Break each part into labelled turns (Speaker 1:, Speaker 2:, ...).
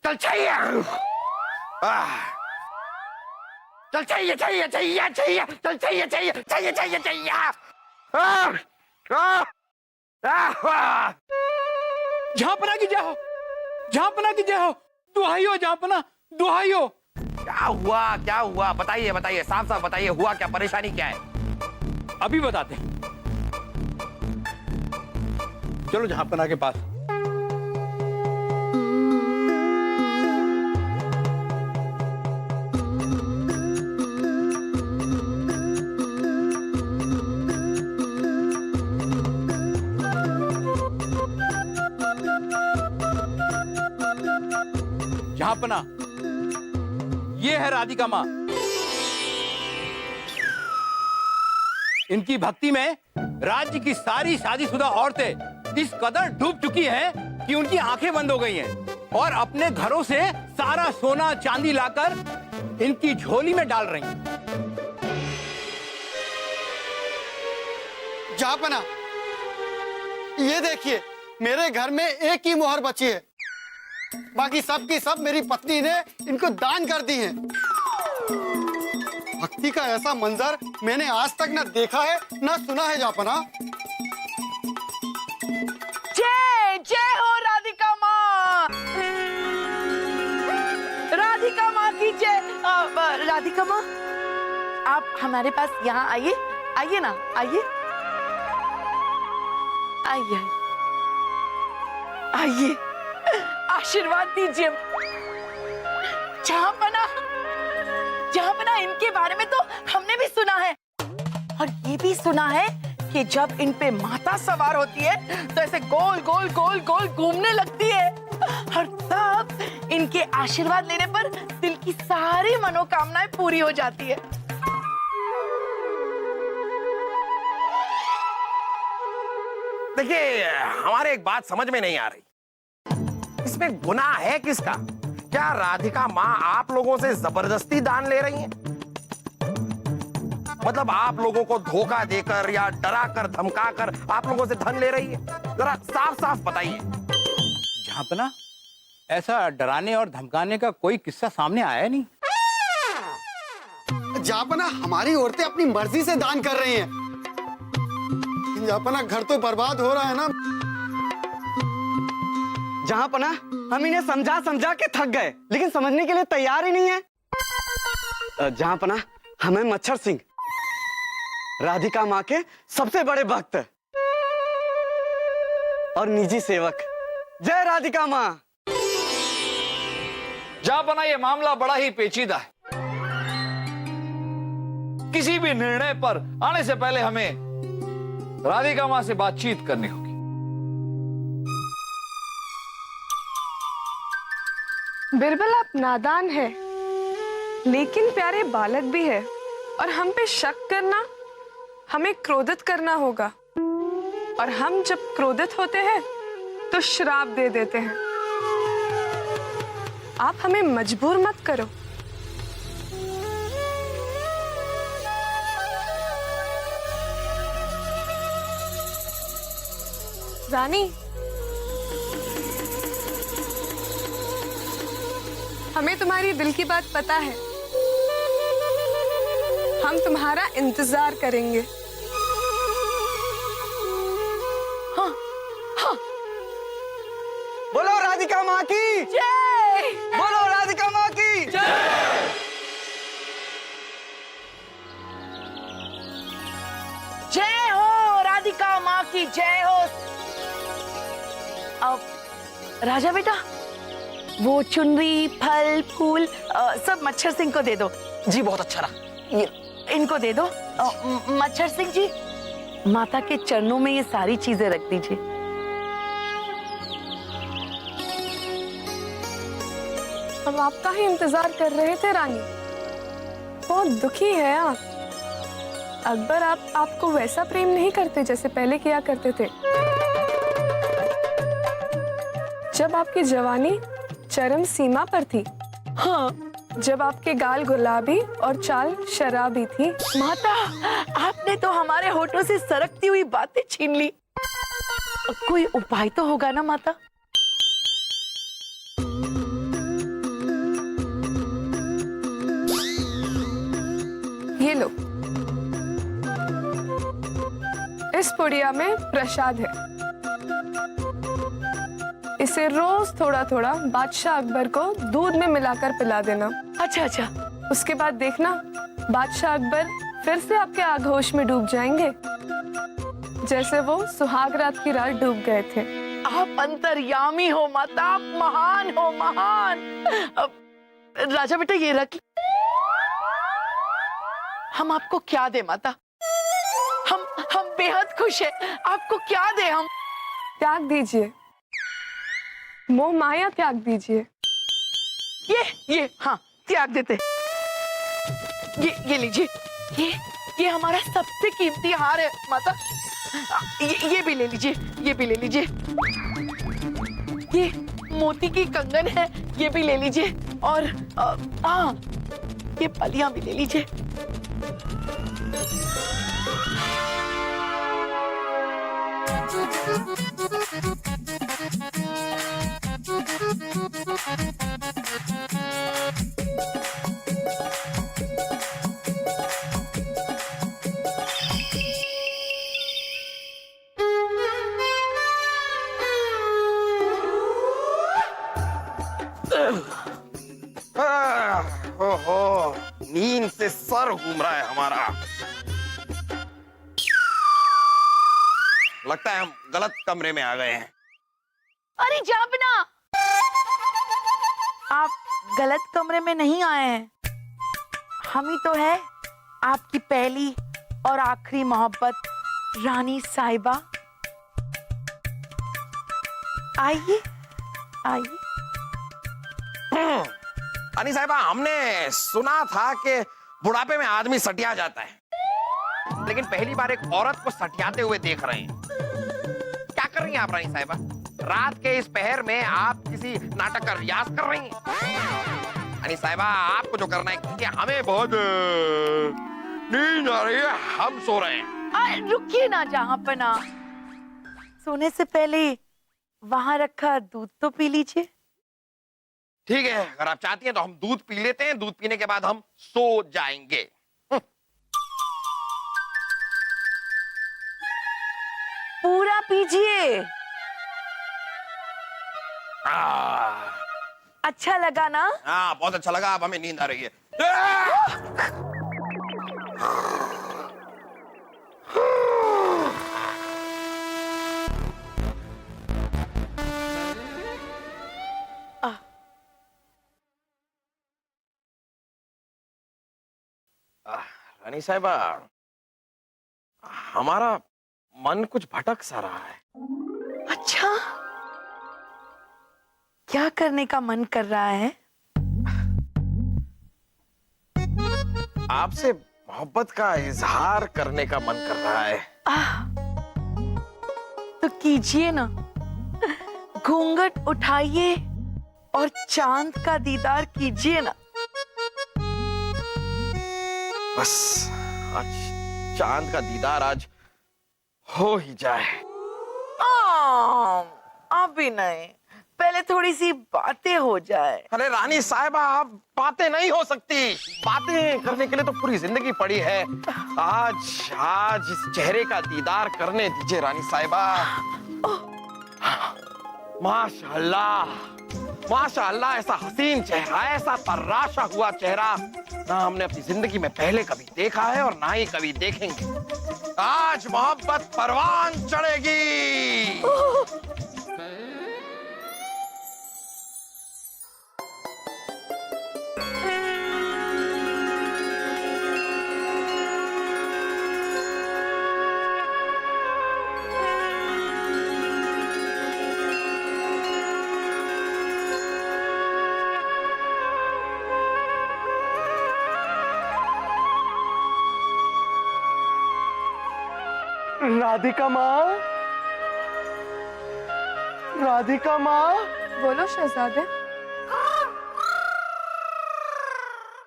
Speaker 1: चल चाहिए, चल चाहिए चाहिए चाहिए चाहिए, चल चाहिए चाहिए चाहिए चाहिए चाहिए।
Speaker 2: झांपना की जय हो, झांपना की जय हो, दुहाई हो झांपना, दुहाई हो।
Speaker 1: क्या हुआ बताइए बताइए, साफ साफ बताइए, हुआ क्या, परेशानी क्या है?
Speaker 2: अभी बताते हैं, चलो झांपना के पास। झांपना, ये है राधिका माँ। इनकी भक्ति में राज्य की सारी शादीशुदा औरतें इस कदर डूब चुकी हैं कि उनकी आंखें बंद हो गई हैं और अपने घरों से सारा सोना चांदी लाकर इनकी झोली में डाल रही हैं।
Speaker 3: जहाँपना, ये देखिए, मेरे घर में एक ही मोहर बची है, बाकी सब की सब मेरी पत्नी ने इनको दान कर दी है। भक्ति का ऐसा मंजर मैंने आज तक ना देखा है ना सुना है। जापना,
Speaker 4: जय जय हो राधिका माँ, राधिका माँ की जय। राधिका माँ, आप हमारे पास यहाँ आइए, आइए ना, आइए आइए आइए, आशीर्वाद दीजिए। जहाँपना, जहाँपना, इनके बारे में तो हमने भी सुना है, और ये भी सुना है कि जब इन पे माता सवार होती है तो ऐसे गोल गोल गोल गोल घूमने लगती है, और तब इनके आशीर्वाद लेने पर दिल की सारी मनोकामनाएं पूरी हो जाती है।
Speaker 1: देखिए, हमारे एक बात समझ में नहीं आ रही, इसमें गुनाह है किसका? क्या राधिका माँ आप लोगों से जबरदस्ती दान ले रही हैं? मतलब आप लोगों को धोखा देकर या डरा कर धमका कर आप लोगों से धन ले रही है? जरा साफ साफ बताइए।
Speaker 2: झांपना, ऐसा डराने और धमकाने का कोई किस्सा सामने आया नहीं।
Speaker 3: जापना, हमारी औरतें अपनी मर्जी से दान कर रही हैं। जापना, घर तो बर्बाद हो रहा है ना।
Speaker 5: जहाँपना, हम इन्हें समझा समझा के थक गए, लेकिन समझने के लिए तैयार ही नहीं है। जहाँपना, हमें मच्छर सिंह, राधिका माँ के सबसे बड़े भक्त और निजी सेवक, जय राधिका माँ।
Speaker 6: जहाँपना, ये मामला बड़ा ही पेचीदा है। किसी भी निर्णय पर आने से पहले हमें राधिका माँ से बातचीत करनी होगी।
Speaker 7: बिरबल, आप नादान है, लेकिन प्यारे बालक भी है, और हम पे शक करना, हमें क्रोधित करना होगा, और हम जब क्रोधित होते हैं तो श्राप दे देते हैं। आप हमें मजबूर मत करो। रानी, हमें तुम्हारी दिल की बात पता है, हम तुम्हारा इंतजार करेंगे।
Speaker 4: हाँ, हाँ।
Speaker 5: बोलो राधिका माँ की
Speaker 4: जय,
Speaker 5: बोलो राधिका माँ की
Speaker 4: जय हो राधिका माँ की जय हो। अब राजा बेटा, वो चुनरी, फल, फूल सब मच्छर सिंह को दे दो।
Speaker 5: जी, बहुत अच्छा रहा।
Speaker 4: ये इनको दे दो। मच्छर सिंह जी, माता के चरणों में ये सारी चीजें रख दीजिए।
Speaker 7: हम आपका ही इंतजार कर रहे थे रानी। बहुत दुखी है आप। अकबर आपको वैसा प्रेम नहीं करते जैसे पहले किया करते थे। जब आपकी जवानी चरम सीमा पर थी,
Speaker 4: हाँ,
Speaker 7: जब आपके गाल गुलाबी और चाल शराबी थी।
Speaker 4: माता, आपने तो हमारे होठों से सरकती हुई बातें छीन ली। कोई उपाय तो होगा ना माता?
Speaker 7: लो, इस पुड़िया में प्रसाद है। इसे रोज थोड़ा थोड़ा बादशाह अकबर को दूध में मिलाकर पिला देना।
Speaker 4: अच्छा अच्छा।
Speaker 7: उसके बाद देखना बादशाह अकबर फिर से आपके आगोश में डूब जाएंगे, जैसे वो सुहाग रात की रात डूब गए थे।
Speaker 4: आप अंतर्यामी हो माता, आप महान हो, महान। राजा बेटा ये रख। हम आपको क्या दे माता? हम बेहद खुश हैं। आपको क्या दे हम?
Speaker 7: त्याग दीजिए, मोह माया त्याग दीजिए।
Speaker 4: ये हाँ त्याग देते। ये लीजिए, ये हमारा सबसे कीमती हार है माता। ये भी ले लीजिए, ये भी ले लीजिए। ये मोती की कंगन है, ये भी ले लीजिए। और हाँ, ये बलियां भी ले लीजिए।
Speaker 1: ओहो, नींद से सर घूम रहा है हमारा। लगता है हम गलत कमरे में आ गए हैं।
Speaker 4: अरे जाबना, आप गलत कमरे में नहीं आए हैं। हम ही तो है आपकी पहली और आखिरी मोहब्बत रानी साहिबा। आइए आइए।
Speaker 1: रानी साहिबा, हमने सुना था कि बुढ़ापे में आदमी सटिया जाता है, लेकिन पहली बार एक औरत को सटियाते हुए देख रहे हैं। क्या कर रही हैं आप रानी साहिबा? रात के इस पहर में आप किसी नाटक का रियाज कर रही हैं? रानी साहिबा, आपको जो करना है क्योंकि हमें बहुत नींद आ रही है, हम सो रहे हैं।
Speaker 4: रुकिए ना जहांपना, सोने से पहले वहां रखा दूध तो पी लीजिए।
Speaker 1: ठीक है, अगर आप चाहती हैं तो हम दूध पी लेते हैं। दूध पीने के बाद हम सो जाएंगे।
Speaker 4: पूरा पीजिए। अच्छा लगा ना?
Speaker 1: हाँ, बहुत अच्छा लगा। अब हमें नींद आ रही है। रानी साहिबा, हमारा मन कुछ भटक सा रहा है।
Speaker 4: अच्छा, क्या करने का मन कर रहा है?
Speaker 1: आपसे मोहब्बत का इजहार करने का मन कर रहा है।
Speaker 4: तो कीजिए ना, घूंघट उठाइए और चांद का दीदार कीजिए ना।
Speaker 1: बस आज चांद का दीदार आज हो ही जाए।
Speaker 4: अभी नहीं, पहले थोड़ी सी बातें हो जाए।
Speaker 1: अरे रानी साहिबा, आप बातें नहीं हो सकती। बातें करने के लिए तो पूरी जिंदगी पड़ी है। आज इस चेहरे का दीदार करने दीजिए रानी साहिबा। माशाअल्लाह, माशाअल्लाह, ऐसा हसीन चेहरा, ऐसा तर्राशा हुआ चेहरा ना हमने अपनी जिंदगी में पहले कभी देखा है और ना ही कभी देखेंगे। आज मोहब्बत परवान चढ़ेगी।
Speaker 5: राधिका माँ, राधिका माँ,
Speaker 7: बोलो शहजादे।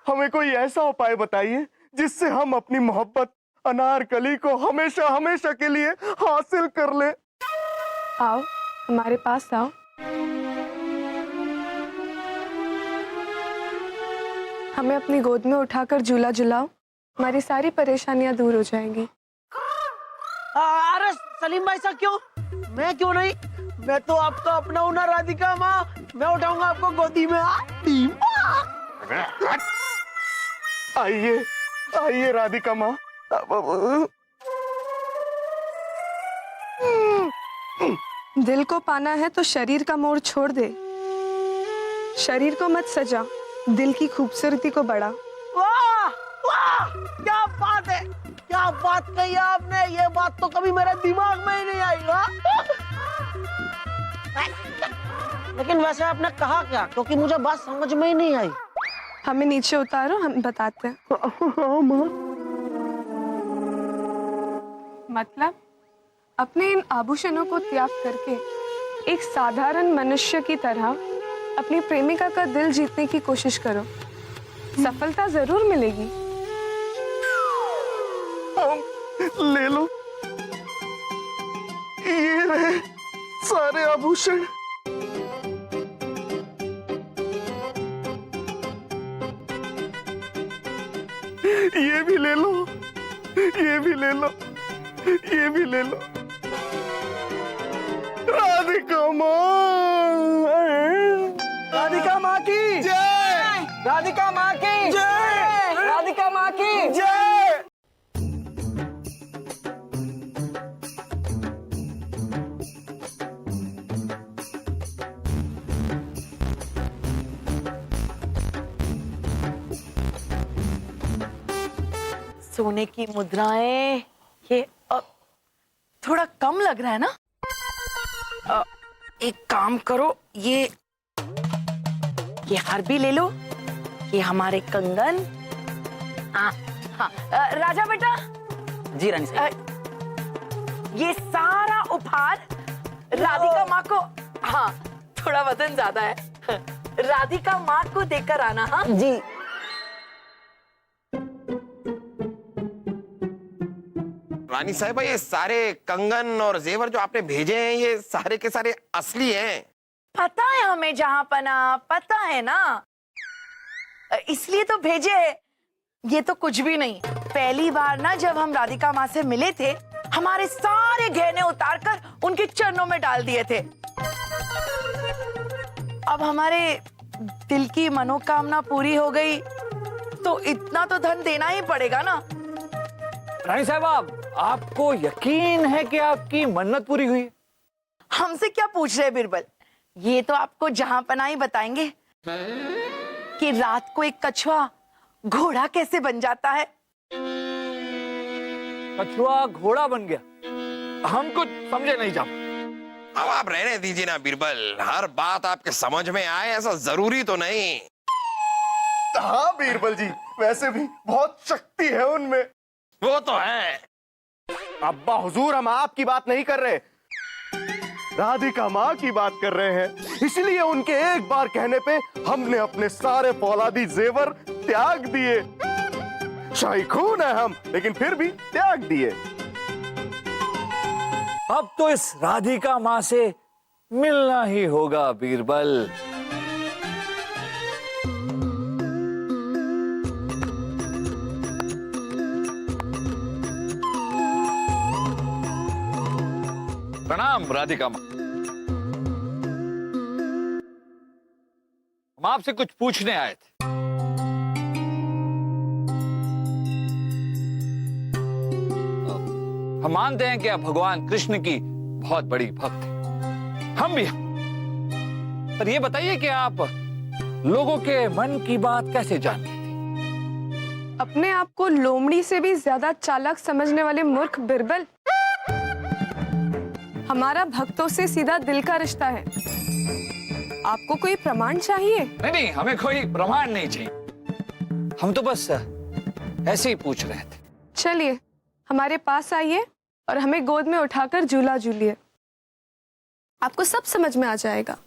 Speaker 5: हमें कोई ऐसा उपाय बताइए जिससे हम अपनी मोहब्बत अनारकली को हमेशा हमेशा के लिए हासिल कर ले।
Speaker 7: आओ, हमारे पास आओ। हमें अपनी गोद में उठाकर झूला झुलाओ। हमारी सारी परेशानियां दूर हो जाएंगी।
Speaker 8: अरे सलीम भाई साहब क्यों? मैं क्यों नहीं? मैं तो आपका अपना हूं ना राधिका माँ। मैं उठाऊंगा आपको गोदी में।
Speaker 3: आइए आइए राधिका माँ।
Speaker 7: दिल को पाना है तो शरीर का मोड़ छोड़ दे। शरीर को मत सजा, दिल की खूबसूरती को बढ़ा।
Speaker 8: वाह वाह, क्या बात है, क्या बात कही आपने। ये बात तो कभी मेरे दिमाग में ही नहीं आई। लेकिन वैसे आपने कहा क्या? क्योंकि मुझे बात समझ में ही नहीं आई।
Speaker 7: हमें नीचे उतारो, हम बताते हैं। मतलब अपने इन आभूषणों को त्याग करके एक साधारण मनुष्य की तरह अपनी प्रेमिका का दिल जीतने की कोशिश करो। सफलता जरूर मिलेगी।
Speaker 3: ले लो, ये रहे सारे आभूषण। ये भी ले लो, ये भी ले लो, ये भी ले लो। राधिका माँ,
Speaker 8: राधिका माँ की
Speaker 3: जय,
Speaker 8: राधिका माँ की
Speaker 3: जय,
Speaker 8: राधिका माँ की
Speaker 3: जय।
Speaker 4: सोने की मुद्राएं, ये थोड़ा कम लग रहा है ना? एक काम करो, ये हार भी ले लो, ये हमारे कंगन। हाँ, राजा बेटा।
Speaker 8: जी रानी साहब।
Speaker 4: ये सारा उपहार राधिका माँ को, हाँ थोड़ा वजन ज्यादा है, राधिका माँ को देकर आना। हाँ
Speaker 8: जी।
Speaker 1: रानी साहिबा, ये सारे कंगन और जेवर जो आपने भेजे हैं, ये सारे के सारे असली हैं।
Speaker 4: पता है हमें जहां पना, पता है ना, इसलिए तो भेजे है। ये तो कुछ भी नहीं। पहली बार ना जब हम राधिका माँ से मिले थे, हमारे सारे गहने उतारकर उनके चरणों में डाल दिए थे। अब हमारे दिल की मनोकामना पूरी हो गई, तो इतना तो धन देना ही पड़ेगा ना।
Speaker 6: रानी साहब, आपको यकीन है कि आपकी मन्नत पूरी हुई?
Speaker 4: हमसे क्या पूछ रहे बिरबल? ये तो आपको जहां पना ही बताएंगे कि रात को एक कछुआ घोड़ा कैसे बन जाता है।
Speaker 6: कछुआ घोड़ा बन गया? हम कुछ समझे नहीं जाओ।
Speaker 1: अब आप रहने दीजिए ना बीरबल, हर बात आपके समझ में आए ऐसा जरूरी तो नहीं।
Speaker 3: हाँ बीरबल जी, वैसे भी बहुत शक्ति है उनमें।
Speaker 1: वो तो है।
Speaker 3: अब्बा हुजूर, हम आपकी बात नहीं कर रहे, राधिका माँ की बात कर रहे हैं। इसलिए उनके एक बार कहने पे हमने अपने सारे फौलादी जेवर त्याग दिए। शाही खून है हम, लेकिन फिर भी त्याग दिए।
Speaker 6: अब तो इस राधिका माँ से मिलना ही होगा बीरबल। प्रणाम राधिका माँ। हम आपसे कुछ पूछने आए थे। हम मानते हैं कि आप भगवान कृष्ण की बहुत बड़ी भक्त हैं, हम भी हैं। पर ये बताइए कि आप लोगों के मन की बात कैसे जानते थे?
Speaker 7: अपने आप को लोमड़ी से भी ज्यादा चालाक समझने वाले मूर्ख बिरबल, हमारा भक्तों से सीधा दिल का रिश्ता है। आपको कोई प्रमाण चाहिए?
Speaker 6: नहीं, हमें कोई प्रमाण नहीं चाहिए। हम तो बस ऐसे ही पूछ रहे थे।
Speaker 7: चलिए हमारे पास आइए और हमें गोद में उठाकर झूला झूलिए, आपको सब समझ में आ जाएगा।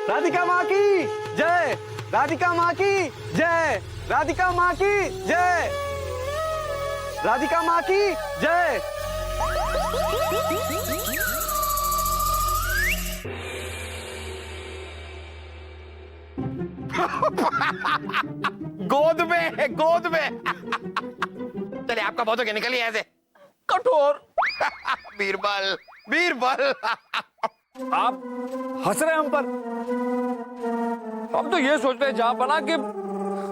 Speaker 5: राधिका माँ की जय, राधिका माँ की जय, राधिका माँ की जय, राधिका माँ की जय,
Speaker 1: गोद में, गोद में। चलिए आपका बहुत हो गया, निकलिए ऐसे।
Speaker 8: कठोर।
Speaker 1: बीरबल, बीरबल।
Speaker 6: आप हंस रहे हैं हम पर। हम तो ये सोच रहे जहां बना कि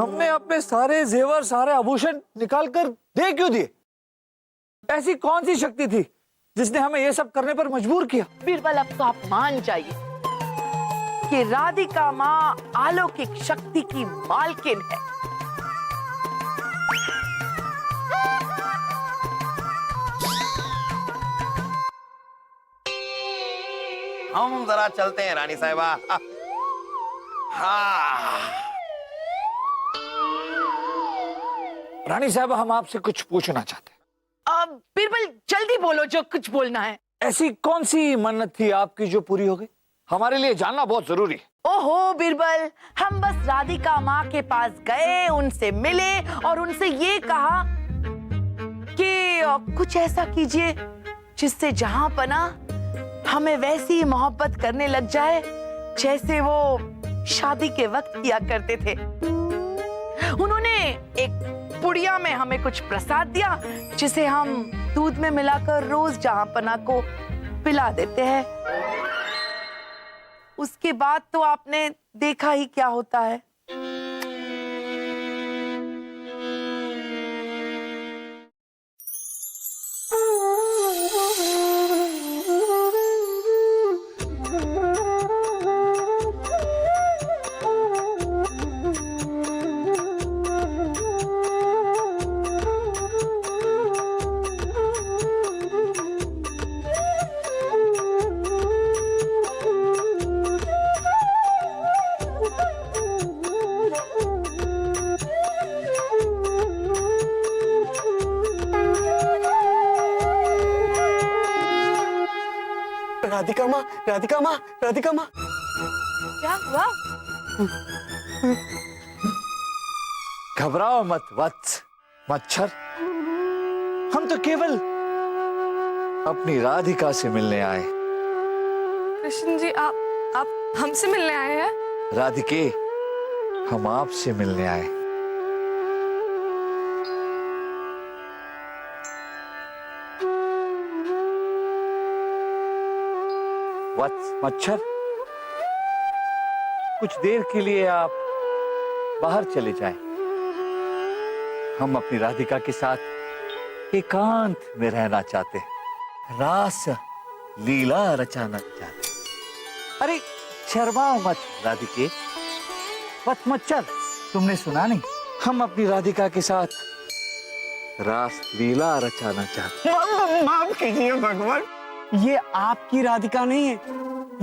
Speaker 6: हमने अपने सारे जेवर, सारे आभूषण निकाल कर दे क्यों दिए? ऐसी कौन सी शक्ति थी जिसने हमें ये सब करने पर मजबूर किया?
Speaker 4: बीरबल, अब तो आप मान जाइए कि राधिका माँ अलौकिक शक्ति की मालकिन है।
Speaker 1: हम जरा चलते हैं रानी साहिबा। हाँ।
Speaker 6: रानी साहब, हम आपसे कुछ पूछना चाहते हैं।
Speaker 4: अब बीरबल जल्दी बोलो जो कुछ बोलना है।
Speaker 6: ऐसी कौन सी मन्नत थी आपकी जो पूरी हो गई? हमारे लिए जानना बहुत जरूरी है।
Speaker 4: ओहो बीरबल, हम बस राधिका माँ के पास गए, उनसे मिले और उनसे ये कहा कि कुछ ऐसा कीजिए जिससे जहां पना हमें वैसी मोहब्बत करने लग जाए जैसे वो शादी के वक्त किया करते थे। उन्होंने एक पुड़िया में हमें कुछ प्रसाद दिया जिसे हम दूध में मिलाकर रोज जहां पना को पिला देते हैं। उसके बाद तो आपने देखा ही क्या होता है।
Speaker 5: राधिका माँ, राधिका माँ, राधिका माँ।
Speaker 7: क्या हुआ?
Speaker 6: घबराओ मत वत्स, मच्छर। हम तो केवल अपनी राधिका से मिलने आए।
Speaker 7: कृष्ण जी, आप हमसे मिलने आए हैं?
Speaker 6: राधिके, हम आपसे मिलने आए। वत्स, मच्छर, कुछ देर के लिए आप बाहर चले जाएं। हम अपनी राधिका के साथ एकांत में रहना चाहते हैं, रास लीला रचाना चाहते हैं। अरे शर्माओ मत राधिके। वत्स, मच्छर, तुमने सुना नहीं? हम अपनी राधिका के साथ रास लीला रचाना चाहते हैं।
Speaker 5: माफ कीजिए भगवान, ये आपकी राधिका नहीं है,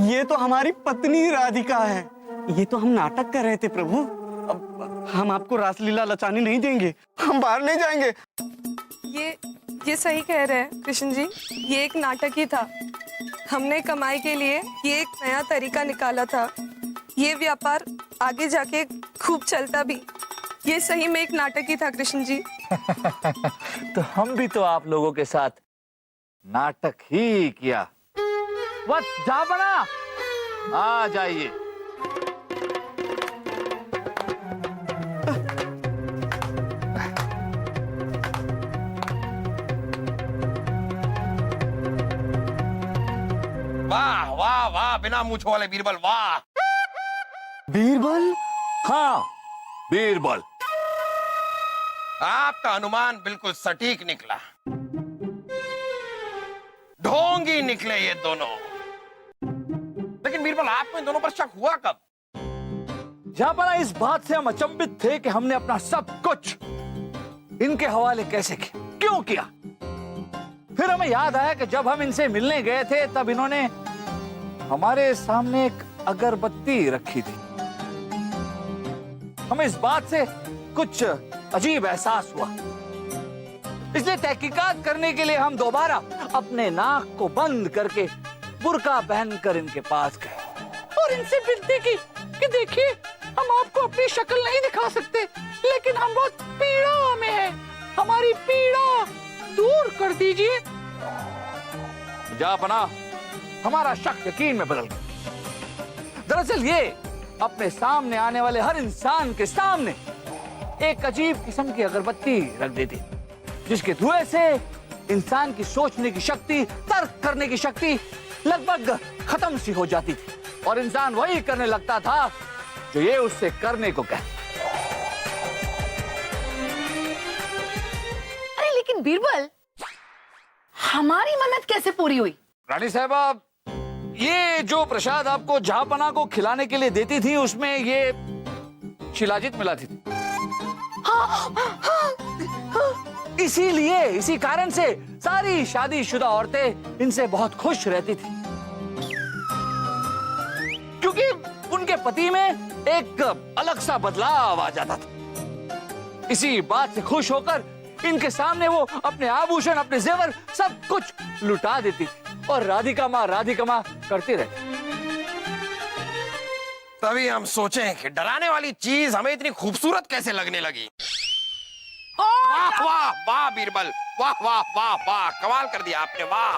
Speaker 5: ये तो हमारी पत्नी राधिका है। ये तो हम नाटक कर रहे थे प्रभु। अब हम आपको रासलीला रचाने नहीं देंगे, हम बाहर नहीं जाएंगे।
Speaker 7: ये सही कह रहे हैं कृष्ण जी, ये एक नाटक ही था। हमने कमाई के लिए ये एक नया तरीका निकाला था। ये व्यापार आगे जाके खूब चलता भी। ये सही में एक नाटक ही था कृष्ण जी।
Speaker 6: तो हम भी तो आप लोगों के साथ नाटक ही किया। वत्स, जा बना, आ जाइए।
Speaker 1: वाह वाह वाह, बिना मूंछों वाले बीरबल, वाह।
Speaker 5: बीरबल?
Speaker 6: हाँ, बीरबल।
Speaker 1: आपका अनुमान बिल्कुल सटीक निकला। ढोंगी निकले ये दोनों। लेकिन बीरबल, आपको इन दोनों पर शक हुआ कब?
Speaker 6: जहां पर इस बात से हम अचंभित थे कि हमने अपना सब कुछ इनके हवाले कैसे किया, क्यों किया। फिर हमें याद आया कि जब हम इनसे मिलने गए थे तब इन्होंने हमारे सामने एक अगरबत्ती रखी थी। हमें इस बात से कुछ अजीब एहसास हुआ, इसलिए तहकीकात करने के लिए हम दोबारा अपने नाक को बंद करके बुर्का पहनकर इनके पास गए और इनसे विनती की कि देखिए, हम आपको अपनी शक्ल नहीं दिखा सकते, लेकिन हम बहुत पीड़ा में हैं, हमारी पीड़ा दूर कर दीजिए जापना, हमारा शक यकीन में बदल गया। दरअसल ये अपने सामने आने वाले हर इंसान के सामने एक अजीब किस्म की अगरबत्ती रख देती, जिसके धुएं से इंसान की सोचने की शक्ति, तर्क करने की शक्ति लगभग खत्म सी हो जाती थी और इंसान वही करने लगता था जो ये उससे करने को कहता।
Speaker 4: अरे लेकिन बीरबल, हमारी मन्नत कैसे पूरी हुई?
Speaker 6: रानी साहबा, ये जो प्रसाद आपको जहापना को खिलाने के लिए देती थी, उसमें ये शिलाजीत मिलाती थी। इसीलिए, इसी कारण से सारी शादीशुदा औरतें इनसे बहुत खुश रहती थी, क्योंकि उनके पति में एक अलग सा बदलाव आ जाता था। इसी बात से खुश होकर इनके सामने वो अपने आभूषण, अपने जेवर सब कुछ लुटा देती और राधिका माँ करती रहती।
Speaker 1: तभी हम सोचें कि डराने वाली चीज हमें इतनी खूबसूरत कैसे लगने लगी। वाह वाह वाह बीरबल, वाह वाह वाह वाह, कमाल कर दिया आपने, वाह।